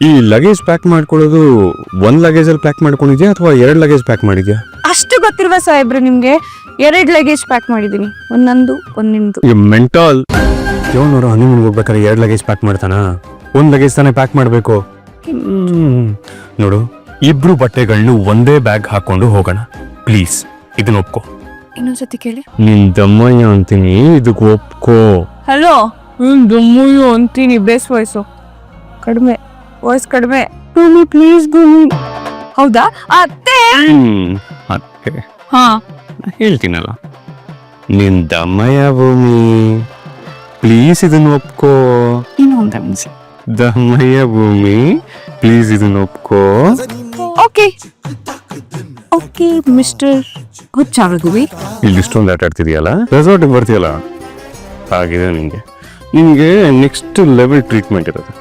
ಈ luggage pack ಮಾಡ್ಕೊಳ್ಳೋದು ಒಂದ್ ಲಗೇಜ್ ಅಲ್ಲಿ ಪ್ಯಾಕ್ ಮಾಡ್ಕೊಂಡಿದ್ಯಾ ಅಥವಾ 2 ಲಗೇಜ್ ಪ್ಯಾಕ್ ಮಾಡಿದ್ಯಾ? ಅಷ್ಟು ಗೊತ್ತಿಲ್ವಾ ಸಾಹೇಬ್ರೆ ನಿಮ್ಗೆ? 2 ಲಗೇಜ್ ಪ್ಯಾಕ್ ಮಾಡಿದೀನಿ, ಒಂದೊಂದು ನಿಮ್ದು. ಈ ಮೆಂಟಲ್ ಇವನವರು ಹನಿಮೂನ್ ಹೋಗ್ಬೇಕಾದ್ರೆ 2 ಲಗೇಜ್ ಪ್ಯಾಕ್ ಮಾಡ್ತಾನ? 1 ಲಗೇಜ್ ತಾನೇ ಪ್ಯಾಕ್ ಮಾಡ್ಬೇಕು. ನೋಡು, ಇಬ್ರು ಬಟ್ಟೆಗಳನ್ನ ಒಂದೇ ಬ್ಯಾಗ್ ಹಾಕೊಂಡು ಹೋಗೋಣ ಪ್ಲೀಸ್. ಇದನ್ನ ಒಪ್ಕೋ. ಇನ್ನೊಂದ್ಸತಿ ಕೇಳಿ. ನಿನ್ ದಮ್ಮಯ್ಯ ಅಂತೀನಿ, ಇದಕ್ಕೆ ಒಪ್ಕೋ. ಹಲೋ, ದಮ್ಮಯ್ಯ ಅಂತೀನಿ. ಬೇಸ್ ವಾಯ್ಸು ಕಡಿಮೆ, ವಾಯ್ಸ್ ಕಡಿಮೆ. ಭೂಮಿ ಪ್ಲೀಸ್ ಭೂಮಿ. ಹೌದಾ ಅತ್ತೆ? ಅತ್ತೆ ಹಾ ಹೇಳ್ತೀನಲ್ಲ, ನಿನ್ ದಮ್ಮಯ್ಯ ಭೂಮಿ ಪ್ಲೀಸ್ ಇದನ್ನ ಒಪ್ಕೋ. ಇನ್ನೊಂದು ನಿಮಿಷ. ದಮ್ಮಯ್ಯ ಭೂಮಿ ಪ್ಲೀಸ್ ಇದನ್ನ ಒಪ್ಕೋ. ಓಕೆ ಓಕೆ ಮಿಸ್ಟರ್ ಹುಚ್ಚಾರದುವಿ. ಇಲ್ಲಿ ಇಷ್ಟೊಂದು ಆಟ ಆಡ್ತಿದೆಯಲ್ಲ, ರೆಸಾರ್ಟಿಗೆ ಬರ್ತೀಯಲ್ಲ, ಆಗಿದೆ ನಿಂಗೆ ನೆಕ್ಸ್ಟ್ ಲೆವೆಲ್ ಟ್ರೀಟ್ಮೆಂಟ್ ಇರುತ್ತೆ.